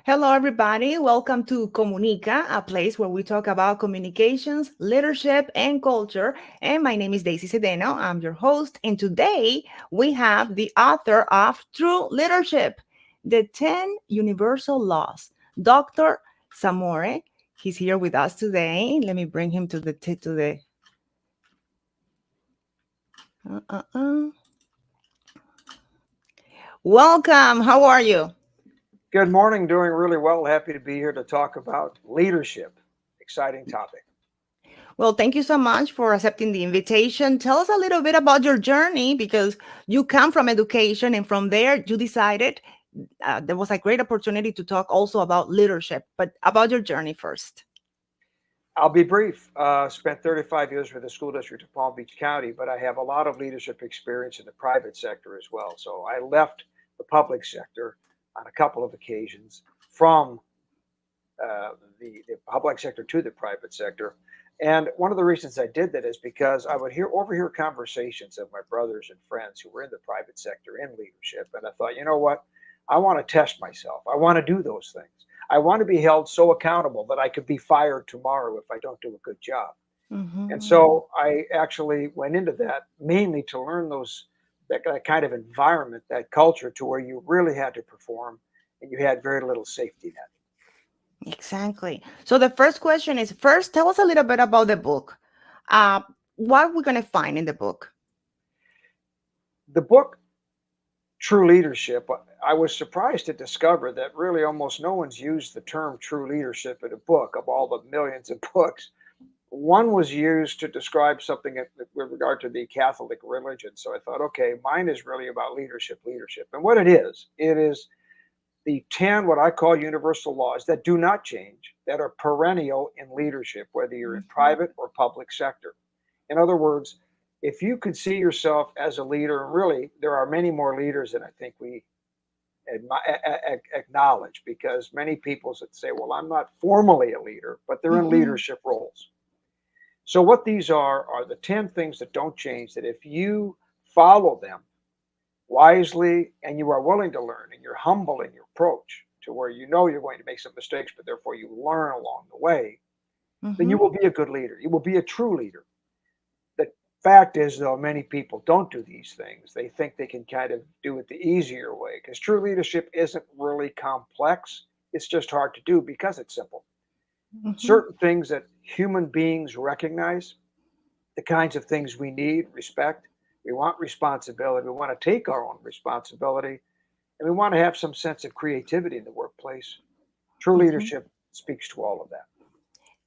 Hello, everybody. Welcome to Comunica, a place where we talk about communications, leadership, and culture. And my name is Daisy Sedeno. I'm your host. And today we have the author of True Leadership, the 10 Universal Laws, Dr. Samore. He's here with us today. Let me bring him to the. Uh, uh, uh. Welcome. How are you? Good morning. Doing really well. Happy to be here to talk about leadership. Exciting topic. Well, thank you so much for accepting the invitation. Tell us a little bit about your journey because you come from education and from there you decided there was a great opportunity to talk also about leadership, but about your journey first. I'll be brief. Spent 35 years with the school district of Palm Beach County, but I have a lot of leadership experience in the private sector as well. So I left the public sector on a couple of occasions from the public sector to the private sector. And one of the reasons I did that is because I would overhear conversations of my brothers and friends who were in the private sector in leadership. And I thought, you know what? I want to test myself. I want to do those things. I want to be held so accountable that I could be fired tomorrow if I don't do a good job. And Hmm. so I actually went into that mainly to learn that kind of environment, that culture to where you really had to perform and you had very little safety net. Exactly. So the first question is first, tell us a little bit about the book. Uh, what we're going to find in the book. The book True Leadership, I was surprised to discover that really almost no one's used the term true leadership in a book of all the millions of books. One was used to describe something with regard to the Catholic religion. So I thought, okay, mine is really about leadership. And what it is the 10, what I call universal laws that do not change, that are perennial in leadership, whether you're in Mhm. private or public sector. In other words, if you could see yourself as a leader, and really there are many more leaders than I think we acknowledge, because many people that say, well, I'm not formally a leader, but they're in Mhm. leadership roles. So what these are the 10 things that don't change, that if you follow them wisely and you are willing to learn and you're humble in your approach to where you know you're going to make some mistakes, but therefore you learn along the way, then you Mhm. will be a good leader. You will be a true leader. The fact is, though, many people don't do these things. They think they can kind of do it the easier way, because true leadership isn't really complex. It's just hard to do because it's simple. Mhm. Certain things that human beings recognize, the kinds of things we need, respect, we want responsibility, we want to take our own responsibility, and we want to have some sense of creativity in the workplace. True Mhm. leadership speaks to all of that.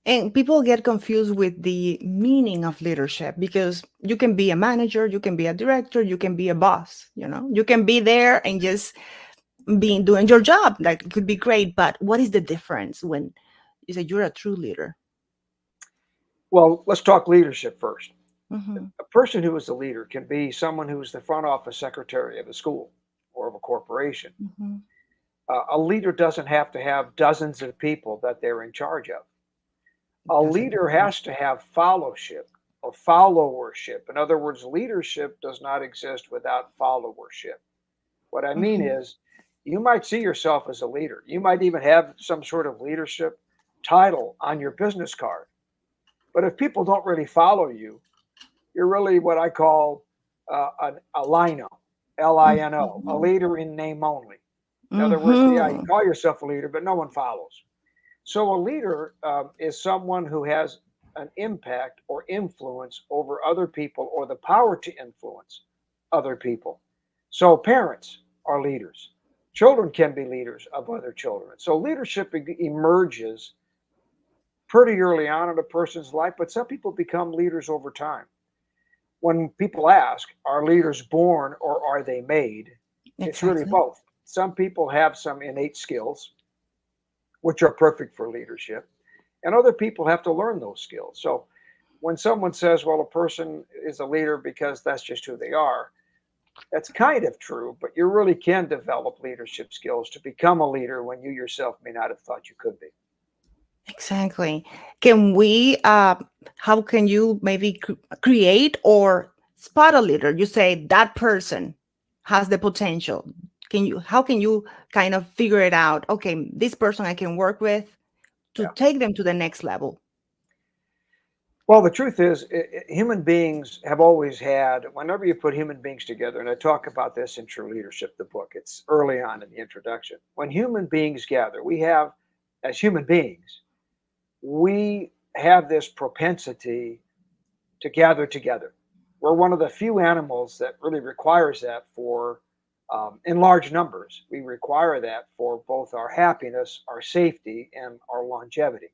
And people get confused with the meaning of leadership because you can be a manager, you can be a director, you can be a boss, you can be there and just being doing your job. Like it could be great, but what is the difference when you say you're a true leader? Well, let's talk leadership first. Hmm. A person who is a leader can be someone who is the front office secretary of a school or of a corporation. Hmm. A leader doesn't have to have dozens of people that they're in charge of. A Doesn't. leader has to have fellowship or followership. In other words, leadership does not exist without followership. What I mean Hmm. is, you might see yourself as a leader. You might even have some sort of leadership title on your business card. But if people don't really follow you, you're really what I call a lino, Lino, a Hmm. leader in name only. In other words, yeah, you Hmm. call yourself a leader, but no one follows. So a leader is someone who has an impact or influence over other people or the power to influence other people. So parents are leaders. Children can be leaders of other children. So leadership emerges pretty early on in a person's life, but some people become leaders over time. When people ask, are leaders born or are they made? It's really Exactly. both. Some people have some innate skills, which are perfect for leadership, and other people have to learn those skills. So when someone says, well, a person is a leader because that's just who they are, that's kind of true, but you really can develop leadership skills to become a leader when you yourself may not have thought you could be. Exactly. Can we, how can you maybe create or spot a leader? You say that person has the potential. How can you kind of figure it out? Okay, this person I can work with to Yeah. take them to the next level. Well, the truth is, human beings have always had, whenever you put human beings together, and I talk about this in True Leadership, the book, it's early on in the introduction. When human beings gather, we have, as human beings, we have this propensity to gather together. We're one of the few animals that really requires that for, in large numbers. We require that for both our happiness, our safety, and our longevity.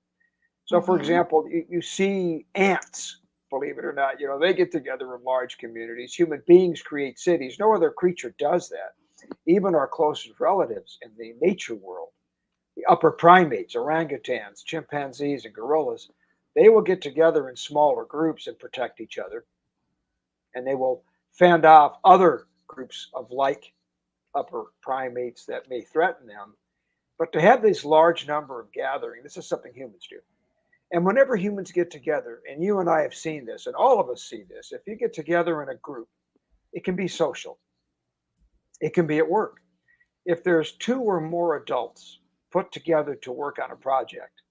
So, for Mm-hmm. example, you see ants, believe it or not, they get together in large communities. Human beings create cities. No other creature does that. Even our closest relatives in the nature world, the upper primates, orangutans, chimpanzees, and gorillas, they will get together in smaller groups and protect each other. And they will fend off other groups of like upper primates that may threaten them. But to have this large number of gathering, this is something humans do. And whenever humans get together, and you and I have seen this, and all of us see this, if you get together in a group, it can be social, it can be at work. If there's two or more adults put together to work on a project,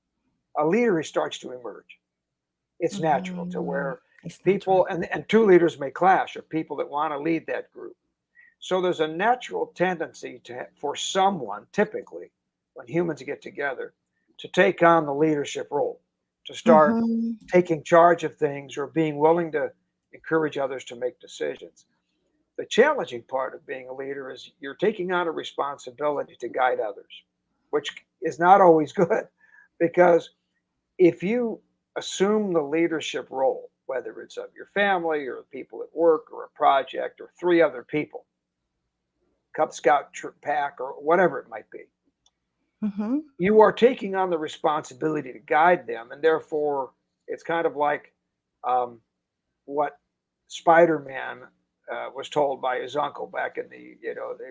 a leader starts to emerge. It's natural to Mm-hmm. where It's natural. people, and two leaders may clash of people that want to lead that group. So there's a natural tendency for someone, typically, when humans get together, to take on the leadership role, to start Mm-hmm. taking charge of things or being willing to encourage others to make decisions. The challenging part of being a leader is you're taking on a responsibility to guide others, which is not always good because if you assume the leadership role, whether it's of your family or people at work or a project or three other people, Cub Scout pack or whatever it might be, Mm-hmm. you are taking on the responsibility to guide them. And therefore, it's kind of like what Spider-Man was told by his uncle back in the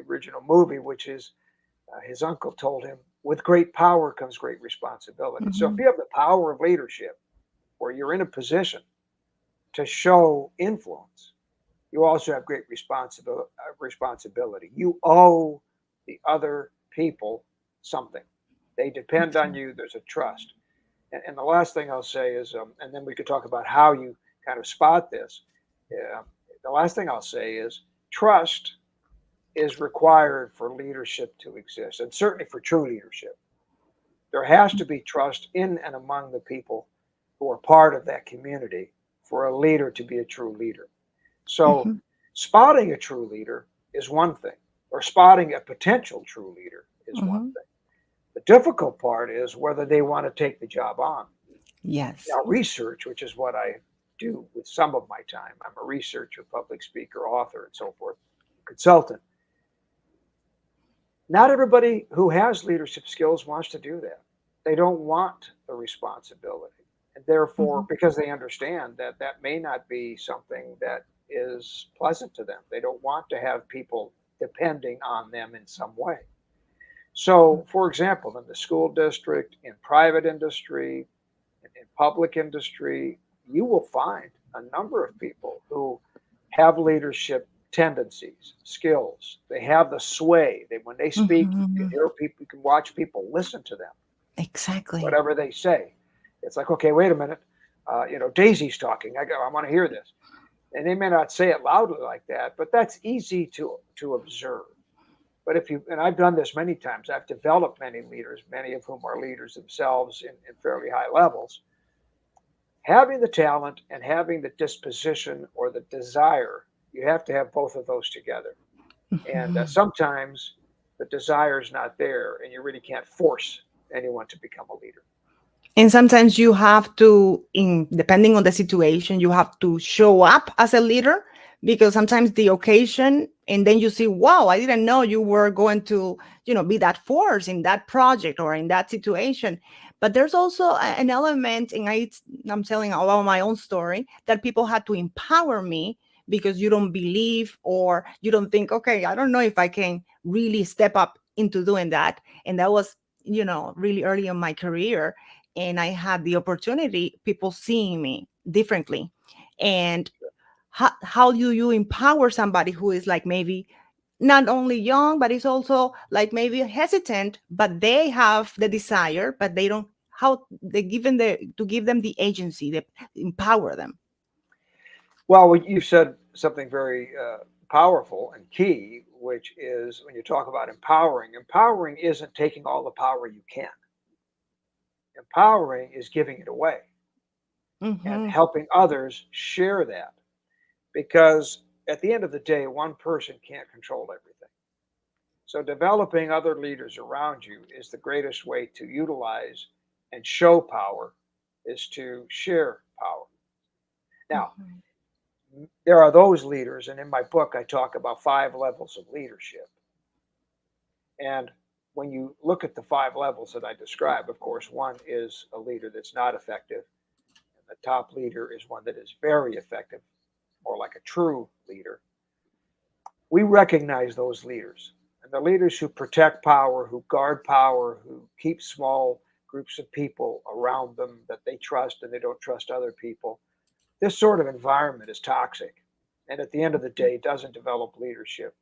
original movie, which is his uncle told him, "With great power comes great responsibility." So if Mm-hmm. you have the power of leadership, or you're in a position to show influence, you also have great responsibility. Responsibility. You owe the other people something. They depend on you. There's a trust. And the last thing I'll say is, and then we could talk about how you kind of spot this. Yeah, the last thing I'll say is trust is required for leadership to exist, and certainly for true leadership. There has to be trust in and among the people who are part of that community for a leader to be a true leader. So, Mm-hmm. spotting a true leader is one thing, or spotting a potential true leader is one Mm-hmm. thing. The difficult part is whether they want to take the job on. Yes. Now, research, which is what I do with some of my time, I'm a researcher, public speaker, author, and so forth, consultant. Not everybody who has leadership skills wants to do that. They don't want the responsibility. And Mm-hmm. therefore, because they understand that that may not be something that is pleasant to them, they don't want to have people depending on them in some way. So, for example, in the school district, in private industry, in public industry, you will find a number of people who have leadership tendencies, skills. They have the sway. When they speak, you can Mm-hmm. hear people, you can watch people listen to them, Exactly. whatever they say. It's like, okay, wait a minute. Daisy's talking. I want to hear this. And they may not say it loudly like that, but that's easy to observe. But if you, and I've done this many times, I've developed many leaders, many of whom are leaders themselves in fairly high levels. Having the talent and having the disposition or the desire, you have to have both of those together. And Mm-hmm. sometimes the desire is not there, and you really can't force anyone to become a leader. And sometimes you have to, in depending on the situation, you have to show up as a leader because sometimes the occasion, and then you see, wow, I didn't know you were going to, be that force in that project or in that situation. But there's also an element, and I'm telling about my own story, that people had to empower me because you don't believe or you don't think, okay, I don't know if I can really step up into doing that. And that was, really early in my career, and I had the opportunity, people seeing me differently. And how do you empower somebody who is like maybe not only young, but it's also like maybe hesitant, but they have the desire, but they don't how they given the to give them the agency, they empower them. Well, you said something very powerful and key, which is when you talk about empowering, empowering isn't taking all the power you can. Empowering is giving it away and Mm-hmm. helping others share that. Because at the end of the day, one person can't control everything. So developing other leaders around you is the greatest way to utilize and show power is to share power. Now, Mm-hmm. there are those leaders, and in my book, I talk about 5 levels of leadership. And when you look at the 5 levels that I describe, of course, one is a leader that's not effective. And the top leader is one that is very effective, more like a true leader. We recognize those leaders. And the leaders who protect power, who guard power, who keep small groups of people around them that they trust and they don't trust other people, this sort of environment is toxic. And at the end of the day, it doesn't develop leadership.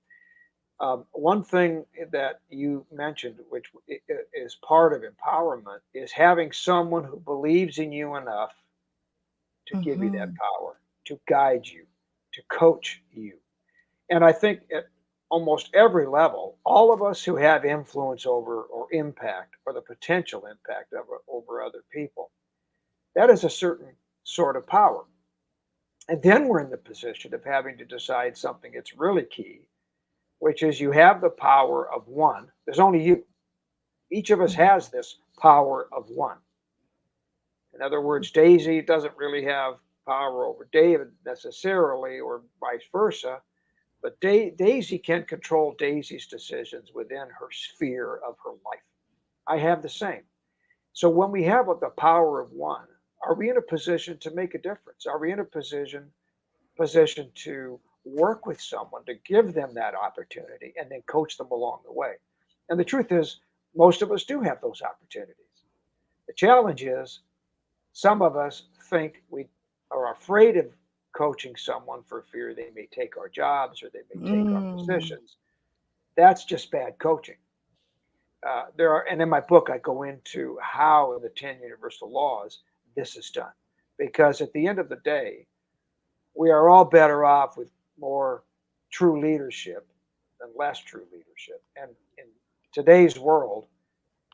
One thing that you mentioned, which is part of empowerment, is having someone who believes in you enough to give you that Mm-hmm. power, to guide you, to coach you. And I think at almost every level, all of us who have influence over or impact or the potential impact over other people, that is a certain sort of power. And then we're in the position of having to decide something that's really key, which is you have the power of one. There's only you. Each of us has this power of one. In other words, Daisy doesn't really have power over David necessarily, or vice versa, but Daisy can control Daisy's decisions within her sphere of her life. I have the same. So when we have the power of one, are we in a position to make a difference? Are we in a position to work with someone to give them that opportunity and then coach them along the way? And the truth is, most of us do have those opportunities. The challenge is some of us think we are afraid of coaching someone for fear they may take our jobs or they may take our Mm. positions. That's just bad coaching. And in my book, I go into how in the 10 universal laws this is done. Because at the end of the day, we are all better off with more true leadership than less true leadership. And in today's world,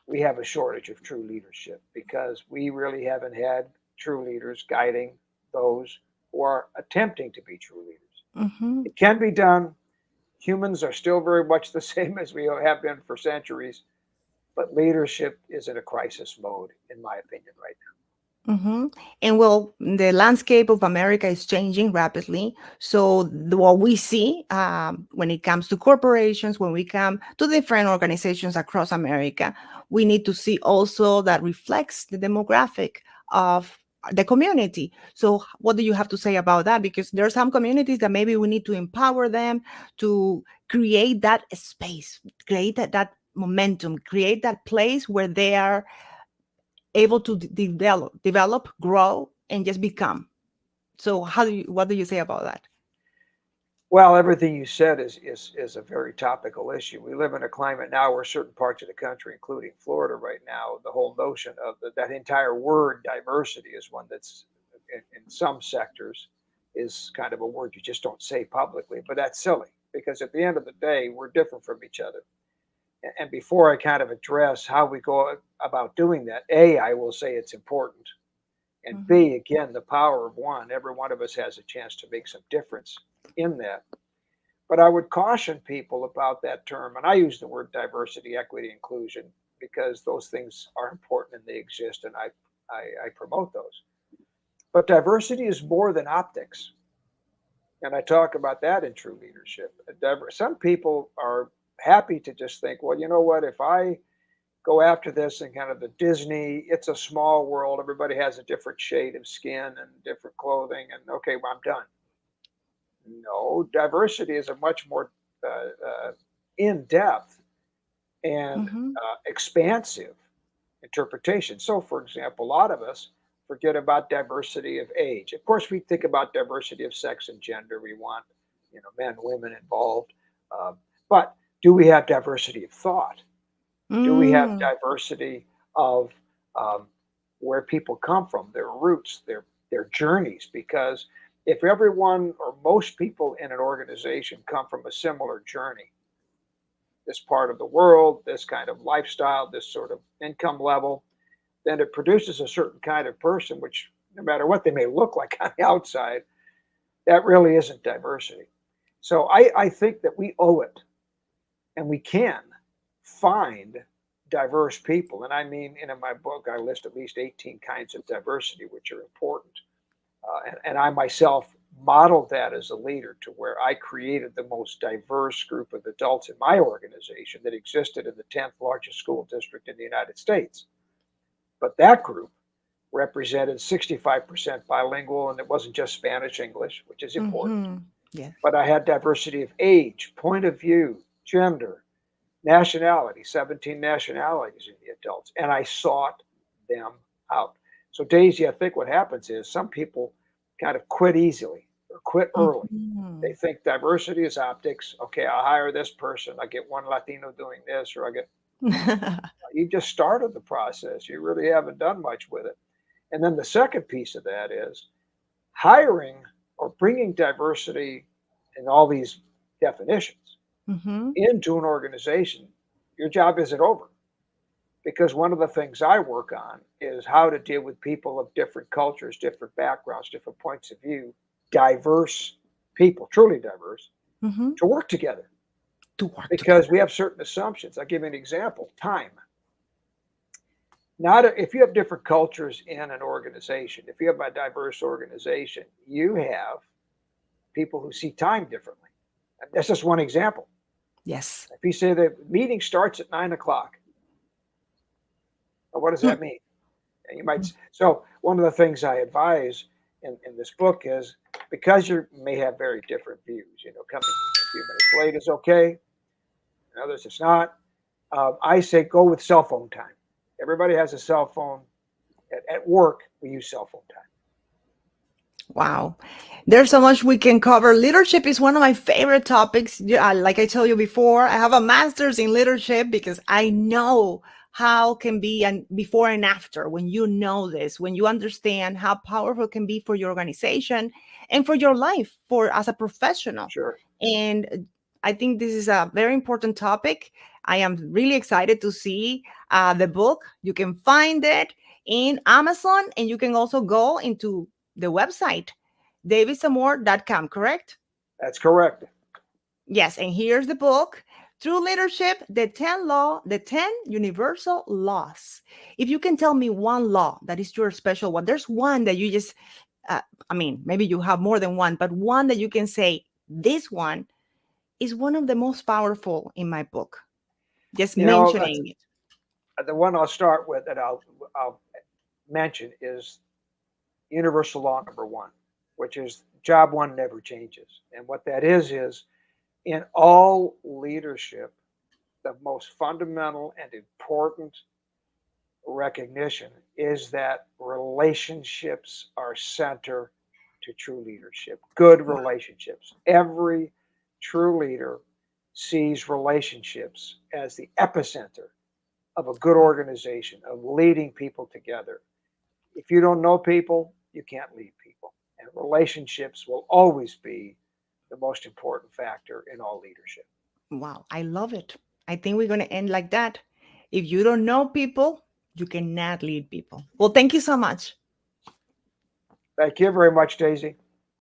we have a shortage of true leadership because we really haven't had true leaders guiding those who are attempting to be true leaders. Mm-hmm. It can be done. Humans are still very much the same as we have been for centuries, but leadership is in a crisis mode, in my opinion, right Mm-hmm. And well, the landscape of America is changing rapidly. So what we see when it comes to corporations, when we come to different organizations across America, we need to see also that reflects the demographic of the community. So what do you have to say about that? Because there are some communities that maybe we need to empower them to create that space, create that momentum, create that place where they are able to develop, grow, and just become. So what do you say about that? well, everything you said is a very topical issue. We live in a climate now where certain parts of the country, including Florida right now, the whole notion of that entire word diversity is one that's in some sectors is kind of a word you just don't say publicly, but that's silly because at the end of the day, we're different from each other. And before I kind of address how we go about doing that, A, I will say it's important. And Mm-hmm. B, again, the power of one. Every one of us has a chance to make some difference in that. But I would caution people about that term. And I use the word diversity, equity, inclusion because those things are important and they exist, and I promote those. But diversity is more than optics. And I talk about that in true leadership. Some people are happy to just think, well, you know what, if I go after this and kind of the Disney, it's a small world, everybody has a different shade of skin and different clothing, and okay, well, I'm done. No, diversity is a much more in depth and Mm-hmm. expansive interpretation. So, for example, a lot of us forget about diversity of age. Of course, we think about diversity of sex and gender. We want, men, women involved. Uh, But do we have diversity of thought? Do we have Mm, diversity of um, where people come from, their roots, their journeys? Because if everyone or most people in an organization come from a similar journey, this part of the world, this kind of lifestyle, this sort of income level, then it produces a certain kind of person, which no matter what they may look like on the outside, that really isn't diversity. So I think that we owe it and we can find diverse people. And I mean, in my book, I list at least 18 kinds of diversity, which are important. And I myself modeled that as a leader to where I created the most diverse group of adults in my organization that existed in the 10th largest school district in the United States. But that group represented 65% bilingual, and it wasn't just Spanish English, which is important. mm-hmm. Yes. But I had diversity of age, point of view, gender, nationality, 17 nationalities in the adults, and I sought them out. So, Daisy, I think what happens is some people kind of quit easily or quit early. Mm-hmm. They think diversity is optics. Okay, I'll hire this person. I get one Latino doing this, or I get, you just started the process. You really haven't done much with it. And then the second piece of that is hiring or bringing diversity in all these definitions Mm-hmm. into an organization. Your job isn't over because one of the things I work on is how to deal with people of different cultures, different backgrounds, different points of view, diverse people, truly diverse, Mm-hmm. to work together To work because together. we have certain assumptions. I'll give you an example. Time. Not if you have different cultures in an organization, if you have a diverse organization, you have people who see time differently. That's just one example. Yes. If you say the meeting starts at 9 o'clock, well, what does that mean? And you might. So one of the things I advise in this book is because you may have very different views. Coming a few minutes late is okay. And others it's not. I say go with cell phone time. Everybody has a cell phone. At work, we use cell phone time. Wow. There's so much we can cover. Leadership is one of my favorite topics. Yeah, like I told you before, I have a master's in leadership because I know how can be and before and after when you know this, when you understand how powerful it can be for your organization and for your life for as a professional. Sure. And I think this is a very important topic. I am really excited to see the book. You can find it in Amazon and you can also go into the website, davidsamore.com, correct? That's correct. Yes, and here's the book, True Leadership, the 10 Universal Laws. If you can tell me one law that is your special one, there's one that you just, uh, I mean, maybe you have more than one, but one that you can say, this one is one of the most powerful in my book. Just That's mentioning it. the one I'll start with that I'll mention is universal law number one, which is job one never changes. And what that is in all leadership, the most fundamental and important recognition is that relationships are center to true leadership. Good Wow. relationships. Every true leader sees relationships as the epicenter of a good organization, of leading people together. If you don't know people, you can't lead people. And relationships will always be the most important factor in all leadership. Wow, I love it. I think we're going to end like that. If you don't know people, you cannot lead people. Well, thank you so much. Thank you very much, Daisy.